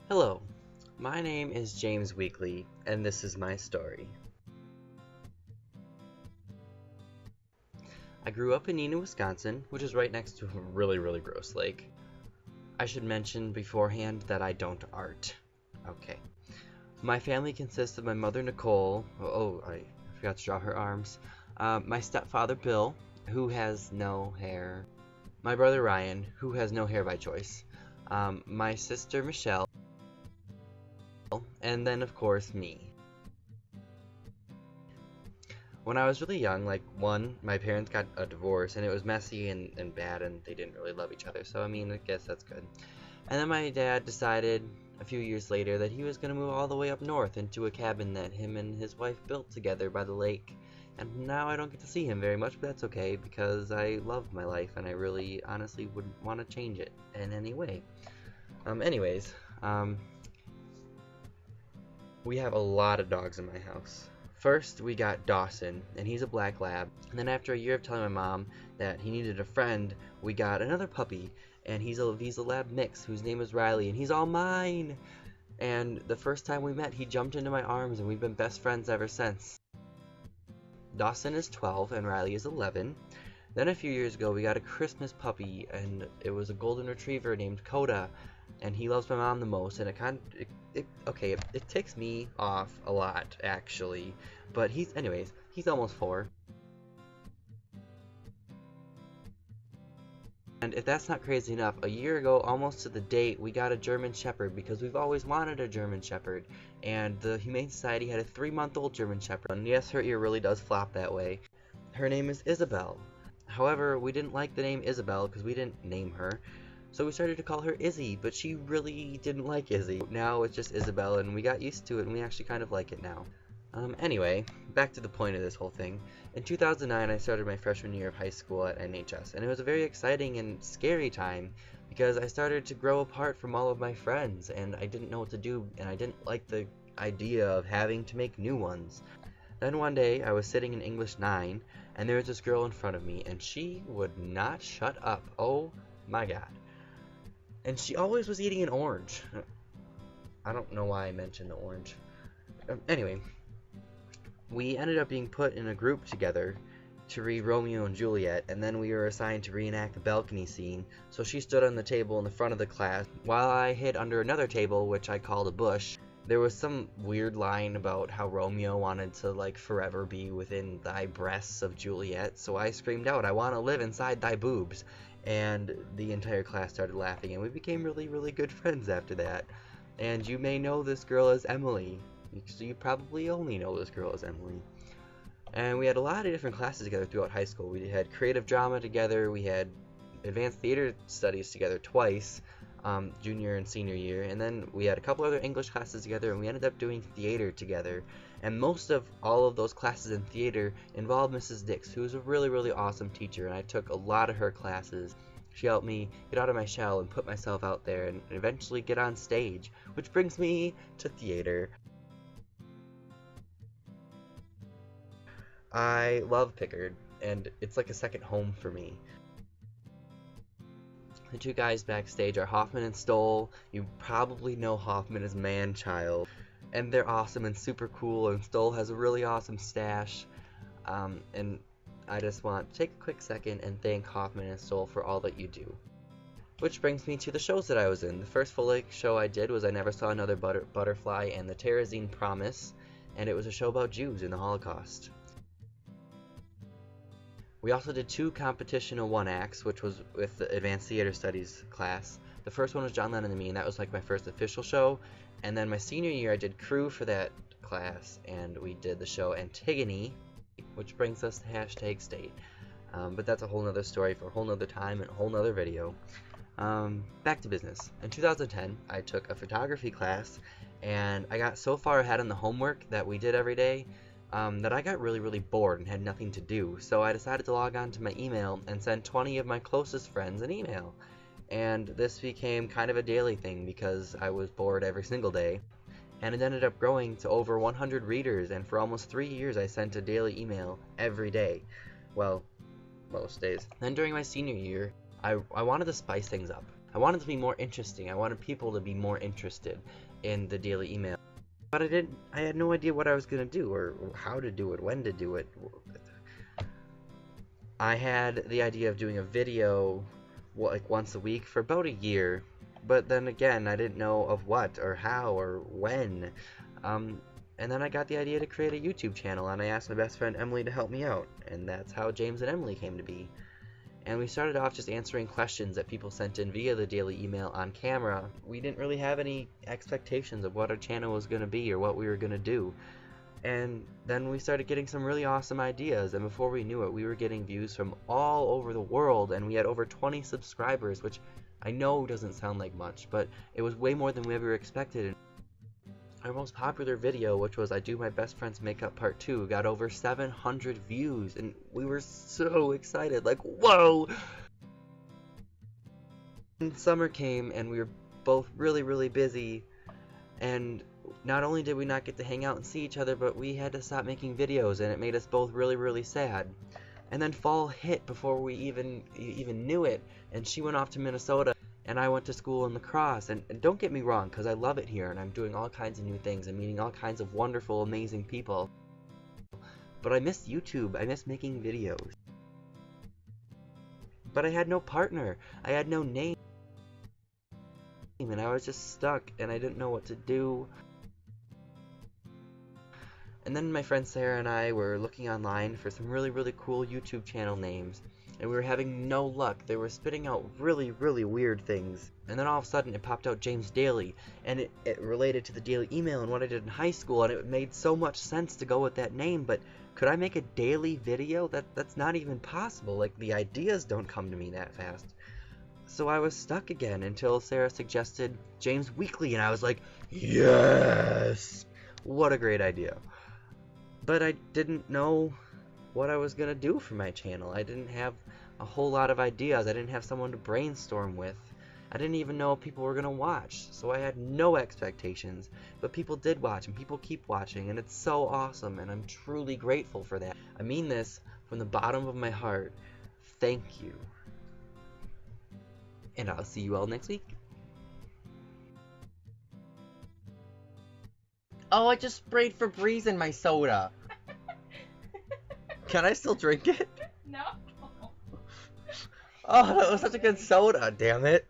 Hello, my name is James Weekly, and this is my story. I grew up in Neenah, Wisconsin, which is right next to a really gross lake. I should mention beforehand that I don't art. Okay. My family consists of my mother Nicole, I forgot to draw her arms, my stepfather Bill, who has no hair, my brother Ryan, who has no hair by choice, my sister Michelle, and then of course me. When I was really young, like my parents got a divorce and it was messy and bad and they didn't really love each other. So I mean, I guess that's good. And then my dad decided a few years later that he was going to move all the way up north into a cabin that him and his wife built together by the lake. And now I don't get to see him very much, but that's okay because I love my life and I really honestly wouldn't want to change it in any way. Anyways, we have a lot of dogs in my house. First, we got Dawson, and he's a black lab. And then after a year of telling my mom that he needed a friend, we got another puppy, and he's a lab mix whose name is Riley, and he's all mine. And the first time we met, he jumped into my arms, and we've been best friends ever since. Dawson is 12, and Riley is 11. Then a few years ago, we got a Christmas puppy, and it was a golden retriever named Coda, and he loves my mom the most, and it ticks me off a lot, actually, but he's almost 4. And if that's not crazy enough, a year ago, almost to the date, we got a German Shepherd because we've always wanted a German Shepherd, and the Humane Society had a 3-month-old German Shepherd, and yes, her ear really does flop that way. Her name is Isabel. However, we didn't like the name Isabel because we didn't name her. So we started to call her Izzy, but she really didn't like Izzy. Now it's just Isabel, and we got used to it, and we actually kind of like it now. Anyway, back to the point of this whole thing. In 2009, I started my freshman year of high school at NHS, and it was a very exciting and scary time because I started to grow apart from all of my friends, and I didn't know what to do, and I didn't like the idea of having to make new ones. Then one day, I was sitting in English 9, and there was this girl in front of me, and she would not shut up. Oh my god. And she always was eating an orange. I don't know why I mentioned the orange. Anyway, we ended up being put in a group together to read Romeo and Juliet, and then we were assigned to reenact the balcony scene. So she stood on the table in the front of the class, while I hid under another table, which I called a bush. There was some weird line about how Romeo wanted to, like, forever be within thy breasts of Juliet, so I screamed out, "I want to live inside thy boobs." And the entire class started laughing, and we became really good friends after that. And you may know this girl as Emily. So you probably only know this girl as Emily. And we had a lot of different classes together throughout high school. We had creative drama together, we had advanced theater studies together twice, junior and senior year, and then we had a couple other English classes together, and we ended up doing theater together. And most of all of those classes in theater involved Mrs. Dix, who was a really awesome teacher, and I took a lot of her classes. She helped me get out of my shell and put myself out there and eventually get on stage, which brings me to theater. I love Pickard, and it's like a second home for me. The two guys backstage are Hoffman and Stoll. You probably know Hoffman as Man-Child, and they're awesome and super cool, and Stoll has a really awesome stash. And I just want to take a quick second and thank Hoffman and Stoll for all that you do. Which brings me to the shows that I was in. The first full-length show I did was I Never Saw Another Butterfly and the Terezin Promise, and it was a show about Jews in the Holocaust. We also did 2 competitional 1-acts, which was with the Advanced Theater Studies class. The first one was John Lennon and Me, and that was like my first official show. And then my senior year, I did crew for that class, and we did the show Antigone, which brings us to #state. But that's a whole nother story for a whole nother time and a whole nother video. Back to business. In 2010, I took a photography class, and I got so far ahead on the homework that we did every day that I got really bored and had nothing to do. So I decided to log on to my email and send 20 of my closest friends an email. And this became kind of a daily thing because I was bored every single day. And it ended up growing to over 100 readers, and for almost 3 years I sent a daily email every day. Well, most days. Then during my senior year, I wanted to spice things up. I wanted to be more interesting. I wanted people to be more interested in the daily email. But I had no idea what I was going to do, or how to do it, when to do it. I had the idea of doing a video like once a week for about a year, but then again, I didn't know of what, or how, or when. And then I got the idea to create a YouTube channel, and I asked my best friend Emily to help me out, and that's how James and Emily came to be. And we started off just answering questions that people sent in via the daily email on camera. We didn't really have any expectations of what our channel was going to be or what we were going to do. And then we started getting some really awesome ideas, and before we knew it, we were getting views from all over the world, and we had over 20 subscribers, which I know doesn't sound like much, but it was way more than we ever expected. Our most popular video, which was I Do My Best Friend's Makeup Part 2, got over 700 views, and we were so excited, like, whoa! And summer came, and we were both really, really busy, and not only did we not get to hang out and see each other, but we had to stop making videos, and it made us both really, really sad. And then fall hit before we even knew it, and she went off to Minnesota, and I went to school in La Crosse. And don't get me wrong, because I love it here, and I'm doing all kinds of new things and meeting all kinds of wonderful, amazing people. But I miss YouTube. I miss making videos. But I had no partner. I had no name. And I was just stuck, and I didn't know what to do. And then my friend Sarah and I were looking online for some really, really cool YouTube channel names, and we were having no luck. They were spitting out really, really weird things. And then all of a sudden it popped out James Daily, and it related to the daily email and what I did in high school, and it made so much sense to go with that name. But could I make a daily video? That's not even possible. Like, the ideas don't come to me that fast. So I was stuck again until Sarah suggested James Weekly, and I was like, yes! What a great idea. But I didn't know what I was going to do for my channel. I didn't have a whole lot of ideas. I didn't have someone to brainstorm with. I didn't even know if people were going to watch. So I had no expectations. But people did watch, and people keep watching, and it's so awesome, and I'm truly grateful for that. I mean this from the bottom of my heart. Thank you. And I'll see you all next week. Oh, I just sprayed Febreze in my soda. Can I still drink it? No. Oh, that was such a good soda, damn it.